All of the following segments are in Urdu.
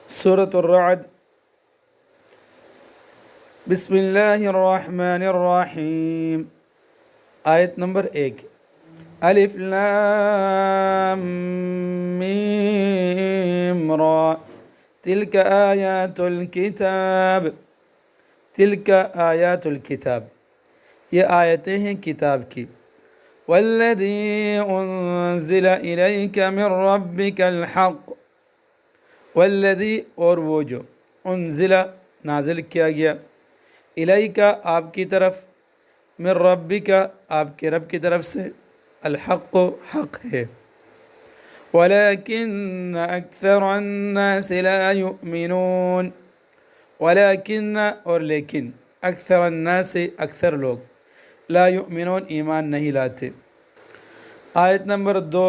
سورة الرعد بسم اللہ الرحمن الرحیم آیت نمبر 1 الف لام میم را تلک آیات الکتاب تلک آیات الکتاب یہ آیتیں ہیں کتاب کی والذی انزل الیک من ربک الحق والذی اور وہ جو انزل نازل کیا گیا الیکا آپ کی طرف من ربکا آپ کے رب کی طرف سے الحق حق ہے ولیکن اکثر الناس لا یؤمنون ولیکن اور لیکن اکثر الناس اکثر لوگ لا یؤمنون ایمان نہیں لاتے۔ آیت نمبر 2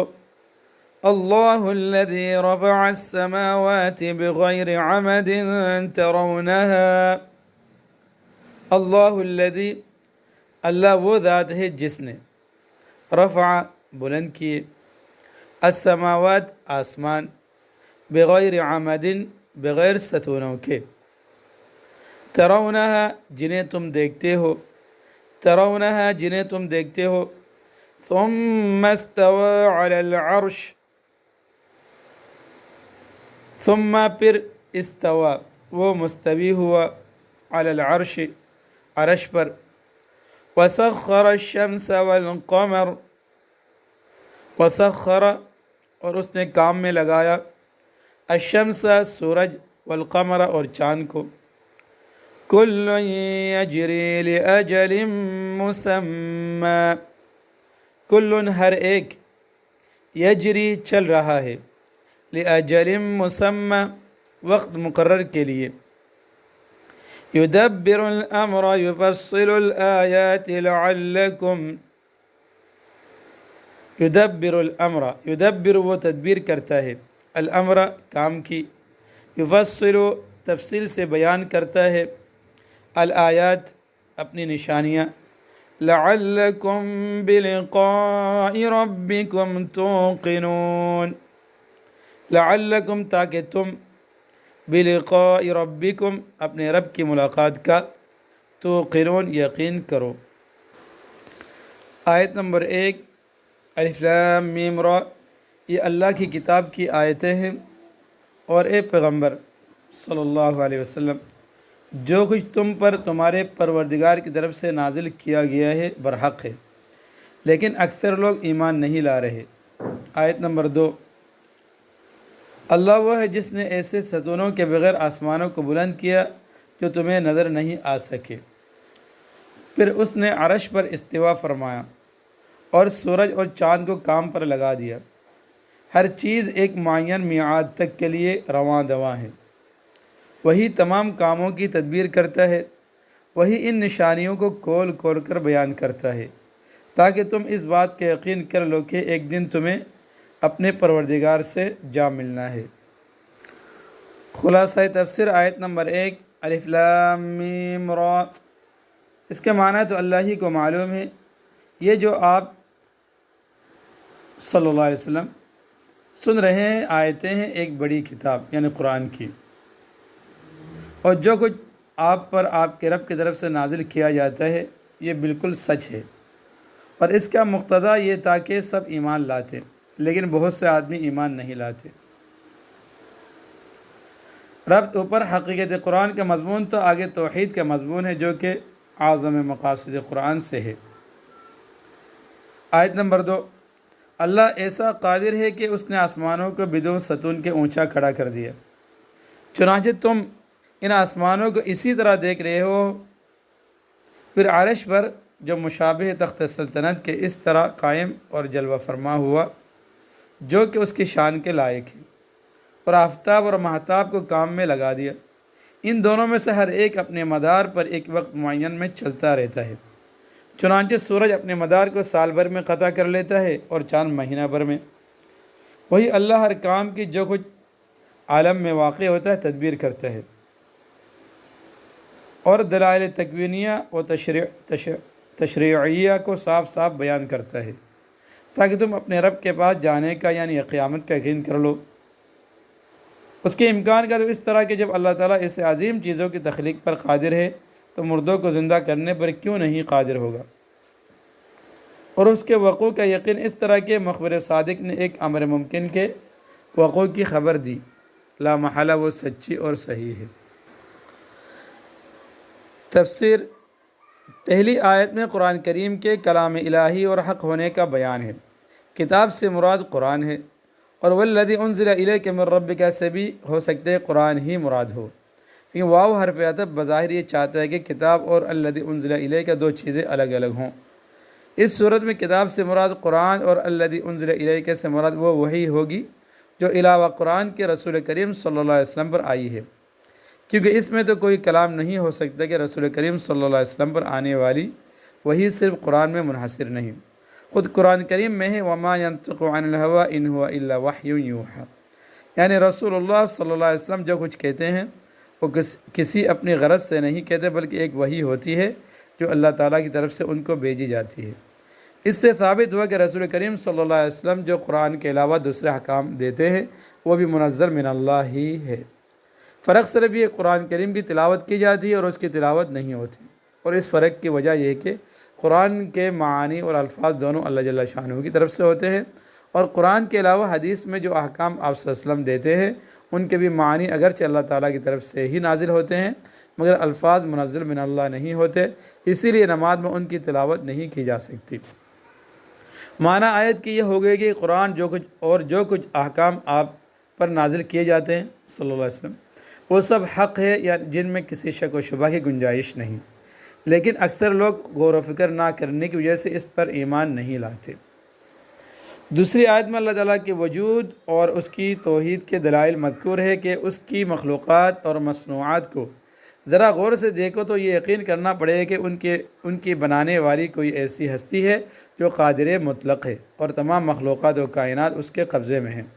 اللہ الذي رفع السماوات بغیر عمد ترونها اللہ الذي اللہ وہ ذات ہے جس نے رفع بلند کیے السماوات آسمان بغیر عمد بغیر ستونوں کے ترونها جنہیں تم دیکھتے ہو ترونها جنہیں تم دیکھتے ہو ثم استوى على العرش ثم پھر استوا وہ مستوی ہوا علی العرش عرش پر وسخر الشمس والقمر وسخر اور اس نے کام میں لگایا الشمس سورج والقمر اور چاند کو کل یجری لأجل مسمی کل ہر ایک یجری چل رہا ہے لأجل مسمی وقت مقرر کے لیے یدبر الامر یفصل الآیات لعلکم یدبر الامر یدبر وہ تدبیر کرتا ہے الامر کام کی یفصل تفصیل سے بیان کرتا ہے الآیات اپنی نشانیاں لعلکم بلقاء ربکم توقنون لعلکم تاکہ تم بلقاء ربکم اپنے رب کی ملاقات کا توقنون یقین کرو۔ آیت نمبر 1 الف لام میم را یہ اللہ کی کتاب کی آیتیں ہیں اور اے پیغمبر صلی اللہ علیہ وسلم جو کچھ تم پر تمہارے پروردگار کی طرف سے نازل کیا گیا ہے برحق ہے لیکن اکثر لوگ ایمان نہیں لا رہے۔ آیت نمبر 2 اللہ وہ ہے جس نے ایسے ستونوں کے بغیر آسمانوں کو بلند کیا جو تمہیں نظر نہیں آ سکے، پھر اس نے عرش پر استوا فرمایا اور سورج اور چاند کو کام پر لگا دیا، ہر چیز ایک معین میعاد تک کے لیے رواں دواں ہے، وہی تمام کاموں کی تدبیر کرتا ہے، وہی ان نشانیوں کو کھول کھول کر بیان کرتا ہے تاکہ تم اس بات کا یقین کر لو کہ ایک دن تمہیں اپنے پروردگار سے جا ملنا ہے۔ خلاصہ تفسیر آیت نمبر 1 الف لام میم را اس کے معنی تو اللہ ہی کو معلوم ہے، یہ جو آپ صلی اللہ علیہ وسلم سن رہے ہیں آیتیں ہیں ایک بڑی کتاب یعنی قرآن کی، اور جو کچھ آپ پر آپ کے رب کی طرف سے نازل کیا جاتا ہے یہ بالکل سچ ہے، اور اس کا مقتضا یہ تھا کہ سب ایمان لاتے لیکن بہت سے آدمی ایمان نہیں لاتے۔ ربط اوپر حقیقت قرآن کا مضمون تو آگے توحید کا مضمون ہے جو کہ اعظم مقاصد قرآن سے ہے۔ آیت نمبر 2 اللہ ایسا قادر ہے کہ اس نے آسمانوں کو بدون ستون کے اونچا کھڑا کر دیا، چنانچہ تم ان آسمانوں کو اسی طرح دیکھ رہے ہو، پھر عرش پر جو مشابہ تخت سلطنت کے اس طرح قائم اور جلوہ فرما ہوا جو کہ اس کی شان کے لائق ہے، اور آفتاب اور مہتاب کو کام میں لگا دیا، ان دونوں میں سے ہر ایک اپنے مدار پر ایک وقت معین میں چلتا رہتا ہے، چنانچہ سورج اپنے مدار کو سال بھر میں قطع کر لیتا ہے اور چاند مہینہ بھر میں، وہی اللہ ہر کام کی جو کچھ عالم میں واقع ہوتا ہے تدبیر کرتا ہے، اور دلائل تکوینیہ و تشریعیہ کو صاف صاف بیان کرتا ہے تاکہ تم اپنے رب کے پاس جانے کا یعنی قیامت کا یقین کر لو۔ اس کے امکان کا تو اس طرح کہ جب اللہ تعالیٰ اس عظیم چیزوں کی تخلیق پر قادر ہے تو مردوں کو زندہ کرنے پر کیوں نہیں قادر ہوگا؟ اور اس کے وقوع کا یقین اس طرح کہ مخبر صادق نے ایک امر ممکن کے وقوع کی خبر دی، لا محالہ وہ سچی اور صحیح ہے۔ تفسیر۔ پہلی آیت میں قرآن کریم کے کلام الہی اور حق ہونے کا بیان ہے۔ کتاب سے مراد قرآن ہے، اور والذی انزل الیک من ربک سے بھی ہو سکتے قرآن ہی مراد ہو، لیکن واو حرف عطف بظاہر یہ چاہتا ہے کہ کتاب اور الذی انزل الیک دو چیزیں الگ الگ ہوں۔ اس صورت میں کتاب سے مراد قرآن اور الذی انزل الیک سے مراد وہ وحی ہوگی جو علاوہ قرآن کے رسول کریم صلی اللہ علیہ وسلم پر آئی ہے، کیونکہ اس میں تو کوئی کلام نہیں ہو سکتا کہ رسول کریم صلی اللہ علیہ وسلم پر آنے والی وحی صرف قرآن میں منحصر نہیں۔ خود قرآن کریم میں ہے وما ينطق عن الهوى ان هو الا وحی یوحى، یعنی رسول اللہ صلی اللہ علیہ وسلم جو کچھ کہتے ہیں وہ کسی اپنی غرض سے نہیں کہتے، بلکہ ایک وحی ہوتی ہے جو اللہ تعالیٰ کی طرف سے ان کو بھیجی جاتی ہے۔ اس سے ثابت ہوا کہ رسول کریم صلی اللہ علیہ وسلم جو قرآن کے علاوہ دوسرے احکام دیتے ہیں وہ بھی منزل من اللہ ہی ہے۔ فرق صرف یہ قرآن کریم کی تلاوت کی جاتی ہے اور اس کی تلاوت نہیں ہوتی، اور اس فرق کی وجہ یہ کہ قرآن کے معانی اور الفاظ دونوں اللہ جل شانہ کی طرف سے ہوتے ہیں، اور قرآن کے علاوہ حدیث میں جو احکام آپ صلی اللہ علیہ وسلم دیتے ہیں ان کے بھی معنی اگرچہ اللہ تعالیٰ کی طرف سے ہی نازل ہوتے ہیں مگر الفاظ منزل من اللہ نہیں ہوتے، اسی لیے نماز میں ان کی تلاوت نہیں کی جا سکتی۔ معنی آیت کی یہ ہو گئی کہ قرآن جو کچھ احکام آپ پر نازل کیے جاتے ہیں صلی اللہ علیہ وسلم وہ سب حق ہے، یا جن میں کسی شک و شبہ کی گنجائش نہیں، لیکن اکثر لوگ غور و فکر نہ کرنے کی وجہ سے اس پر ایمان نہیں لاتے۔ دوسری آیت میں اللہ تعالیٰ کے وجود اور اس کی توحید کے دلائل مذکور ہے کہ اس کی مخلوقات اور مصنوعات کو ذرا غور سے دیکھو تو یہ یقین کرنا پڑے گا کہ ان کی بنانے والی کوئی ایسی ہستی ہے جو قادر مطلق ہے، اور تمام مخلوقات و کائنات اس کے قبضے میں ہیں۔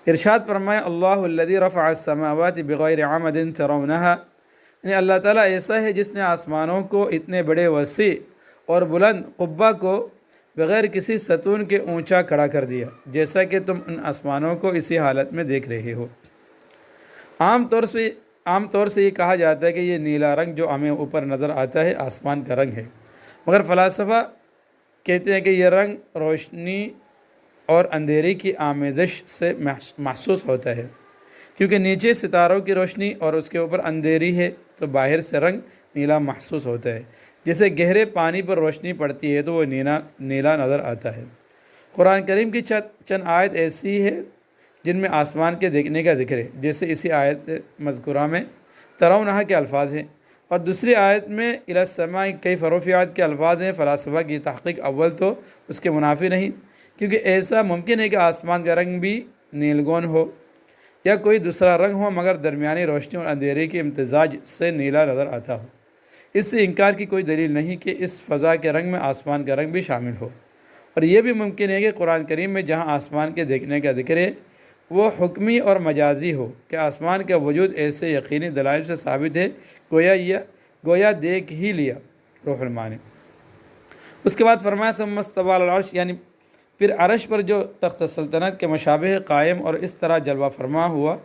ارشاد فرمائے اللہ الذی رفع السماوات بغیر عمد ترونها، یعنی اللہ تعالیٰ ایسا ہے جس نے آسمانوں کو اتنے بڑے وسیع اور بلند قبہ کو بغیر کسی ستون کے اونچا کھڑا کر دیا، جیسا کہ تم ان آسمانوں کو اسی حالت میں دیکھ رہے ہو۔ عام طور سے یہ کہا جاتا ہے کہ یہ نیلا رنگ جو ہمیں اوپر نظر آتا ہے آسمان کا رنگ ہے، مگر فلاسفہ کہتے ہیں کہ یہ رنگ روشنی اور اندھیرے کی آمیزش سے محسوس ہوتا ہے، کیونکہ نیچے ستاروں کی روشنی اور اس کے اوپر اندھیری ہے تو باہر سے رنگ نیلا محسوس ہوتا ہے، جیسے گہرے پانی پر روشنی پڑتی ہے تو وہ نیلا نظر آتا ہے۔ قرآن کریم کی چند آیت ایسی ہے جن میں آسمان کے دیکھنے کا ذکر ہے، جیسے اسی آیت مذکورہ میں ترونہا کے الفاظ ہیں، اور دوسری آیت میں الی السماء کیف رفعت کے الفاظ ہیں۔ فلاسفہ کی تحقیق اول تو اس کے منافی نہیں، کیونکہ ایسا ممکن ہے کہ آسمان کا رنگ بھی نیلگون ہو یا کوئی دوسرا رنگ ہو مگر درمیانی روشنی اور اندھیرے کے امتزاج سے نیلا نظر آتا ہو۔ اس سے انکار کی کوئی دلیل نہیں کہ اس فضا کے رنگ میں آسمان کا رنگ بھی شامل ہو، اور یہ بھی ممکن ہے کہ قرآن کریم میں جہاں آسمان کے دیکھنے کا ذکر ہے وہ حکمی اور مجازی ہو، کہ آسمان کا وجود ایسے یقینی دلائل سے ثابت ہے گویا دیکھ ہی لیا۔ روح المعانی۔ اس کے بعد فرمایا ثم استوى علی العرش، یعنی پھر عرش پر جو تخت سلطنت کے مشابہ قائم اور اس طرح جلوہ فرما ہوا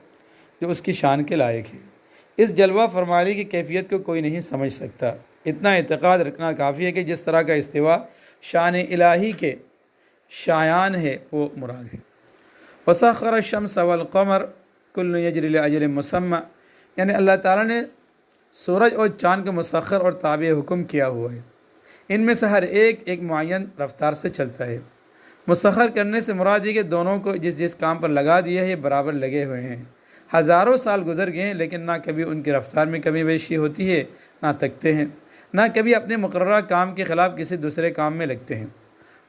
جو اس کی شان کے لائق ہے۔ اس جلوہ فرمانے کی کیفیت کو کوئی نہیں سمجھ سکتا، اتنا اعتقاد رکھنا کافی ہے کہ جس طرح کا استوا شان الہی کے شایان ہے وہ مراد ہے۔ وسخر الشمس والقمر کل یجری لاجل مسمى، یعنی اللہ تعالیٰ نے سورج اور چاند کو مسخر اور تابع حکم کیا ہوا ہے، ان میں سے ہر ایک معین رفتار سے چلتا ہے۔ مسخر کرنے سے مراد یہ کہ دونوں کو جس کام پر لگا دیا ہے برابر لگے ہوئے ہیں۔ ہزاروں سال گزر گئے ہیں لیکن نہ کبھی ان کی رفتار میں کمی بیشی ہوتی ہے نہ تھکتے ہیں، نہ کبھی اپنے مقررہ کام کے خلاف کسی دوسرے کام میں لگتے ہیں۔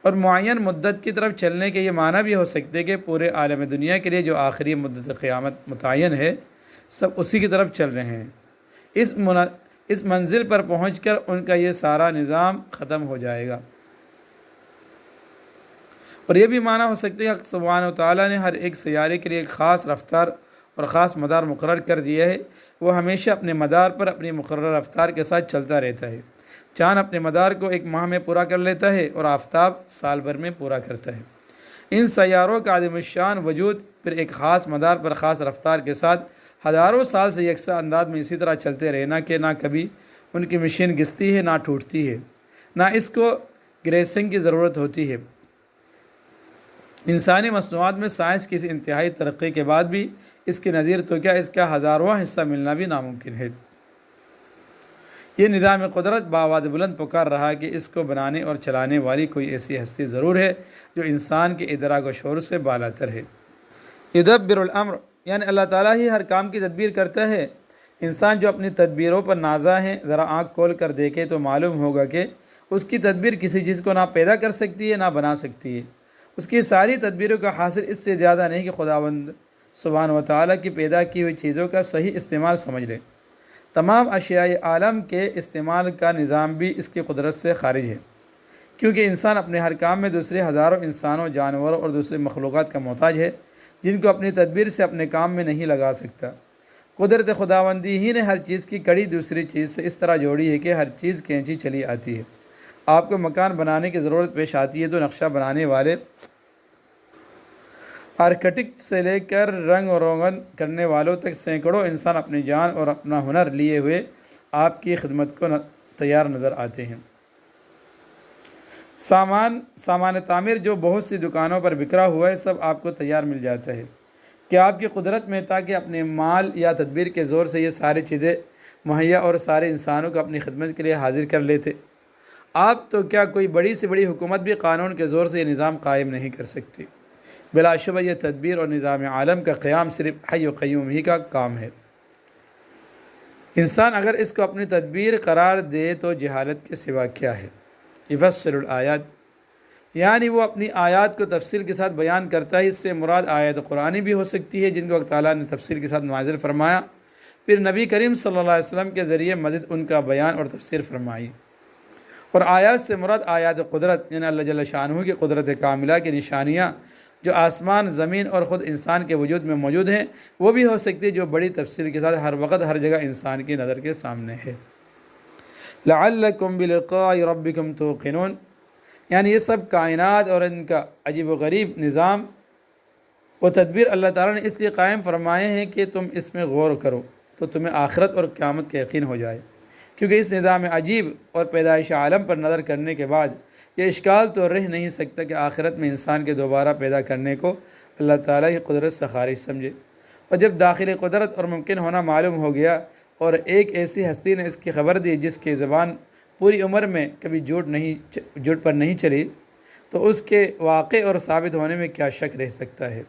اور معین مدت کی طرف چلنے کے یہ معنی بھی ہو سکتے ہیں کہ پورے عالم دنیا کے لیے جو آخری مدت قیامت متعین ہے سب اسی کی طرف چل رہے ہیں۔ اس منزل پر پہنچ کر ان کا یہ سارا نظام ختم ہو جائے گا۔ اور یہ بھی معنی ہو سکتا ہے کہ سبحانہ و تعالیٰ نے ہر ایک سیارے کے لیے ایک خاص رفتار اور خاص مدار مقرر کر دیا ہے، وہ ہمیشہ اپنے مدار پر اپنی مقررہ رفتار کے ساتھ چلتا رہتا ہے۔ چاند اپنے مدار کو ایک ماہ میں پورا کر لیتا ہے اور آفتاب سال بھر میں پورا کرتا ہے۔ ان سیاروں کا عظیم الشان وجود پھر ایک خاص مدار پر خاص رفتار کے ساتھ ہزاروں سال سے یکساں انداز میں اسی طرح چلتے رہے، نہ کہ نہ کبھی ان کی مشین گھستی ہے نہ ٹوٹتی ہے، نہ اس کو گریسنگ کی ضرورت ہوتی ہے۔ انسانی مصنوعات میں سائنس کی اس انتہائی ترقی کے بعد بھی اس کی نظیر تو کیا اس کا ہزارواں حصہ ملنا بھی ناممکن ہے۔ یہ نظام قدرت بآواز بلند پکار رہا کہ اس کو بنانے اور چلانے والی کوئی ایسی ہستی ضرور ہے جو انسان کے ادراک و شعور سے بالاتر ہے۔ یدبر الامر، یعنی اللہ تعالیٰ ہی ہر کام کی تدبیر کرتا ہے۔ انسان جو اپنی تدبیروں پر نازا ہے، ذرا آنکھ کھول کر دیکھے تو معلوم ہوگا کہ اس کی تدبیر کسی چیز کو نہ پیدا کر سکتی ہے نہ بنا سکتی ہے۔ اس کی ساری تدبیروں کا حاصل اس سے زیادہ نہیں کہ خداوند سبحانہ و تعالیٰ کی پیدا کی ہوئی چیزوں کا صحیح استعمال سمجھ لے۔ تمام اشیاء عالم کے استعمال کا نظام بھی اس کی قدرت سے خارج ہے، کیونکہ انسان اپنے ہر کام میں دوسرے ہزاروں انسانوں، جانوروں اور دوسرے مخلوقات کا محتاج ہے جن کو اپنی تدبیر سے اپنے کام میں نہیں لگا سکتا۔ قدرت خداوندی ہی نے ہر چیز کی کڑی دوسری چیز سے اس طرح جوڑی ہے کہ ہر چیز کھینچی چلی آتی ہے۔ آپ کو مکان بنانے کی ضرورت پیش آتی ہے تو نقشہ بنانے والے آرکیٹیکٹ سے لے کر رنگ و روغن کرنے والوں تک سینکڑوں انسان اپنی جان اور اپنا ہنر لیے ہوئے آپ کی خدمت کو تیار نظر آتے ہیں۔ سامان تعمیر جو بہت سی دکانوں پر بکھرا ہوا ہے، سب آپ کو تیار مل جاتا ہے کہ آپ کی قدرت میں تاکہ اپنے مال یا تدبیر کے زور سے یہ ساری چیزیں مہیا اور سارے انسانوں کو اپنی خدمت کے لیے حاضر کر لیتے۔ آپ تو کیا کوئی بڑی سے بڑی حکومت بھی قانون کے زور سے یہ نظام قائم نہیں کر سکتی۔ بلا شبہ یہ تدبیر اور نظام عالم کا قیام صرف حی و قیوم ہی کا کام ہے۔ انسان اگر اس کو اپنی تدبیر قرار دے تو جہالت کے سوا کیا ہے۔ یفصل الآیات، یعنی وہ اپنی آیات کو تفصیل کے ساتھ بیان کرتا ہے۔ اس سے مراد آیت قرآنی بھی ہو سکتی ہے جن کو اللہ تعالیٰ نے تفصیل کے ساتھ نازل فرمایا، پھر نبی کریم صلی اللہ علیہ وسلم کے ذریعے مزید ان کا بیان اور تفسیر فرمائی۔ اور آیات سے مراد آیات قدرت، یعنی اللہ جل شانہ کی قدرت کاملہ کی نشانیاں جو آسمان، زمین اور خود انسان کے وجود میں موجود ہیں، وہ بھی ہو سکتی ہے جو بڑی تفصیل کے ساتھ ہر وقت ہر جگہ انسان کی نظر کے سامنے ہے۔ لعلکم بلقاء ربکم توقنون، یعنی یہ سب کائنات اور ان کا عجیب و غریب نظام و تدبیر اللہ تعالیٰ نے اس لیے قائم فرمائے ہیں کہ تم اس میں غور کرو تو تمہیں آخرت اور قیامت کا یقین ہو جائے، کیونکہ اس نظام عجیب اور پیدائش عالم پر نظر کرنے کے بعد یہ اشکال تو رہ نہیں سکتا کہ آخرت میں انسان کے دوبارہ پیدا کرنے کو اللہ تعالیٰ کی قدرت سے خارج سمجھے۔ اور جب داخلی قدرت اور ممکن ہونا معلوم ہو گیا اور ایک ایسی ہستی نے اس کی خبر دی جس کی زبان پوری عمر میں کبھی جھوٹ پر نہیں چلی، تو اس کے واقع اور ثابت ہونے میں کیا شک رہ سکتا ہے۔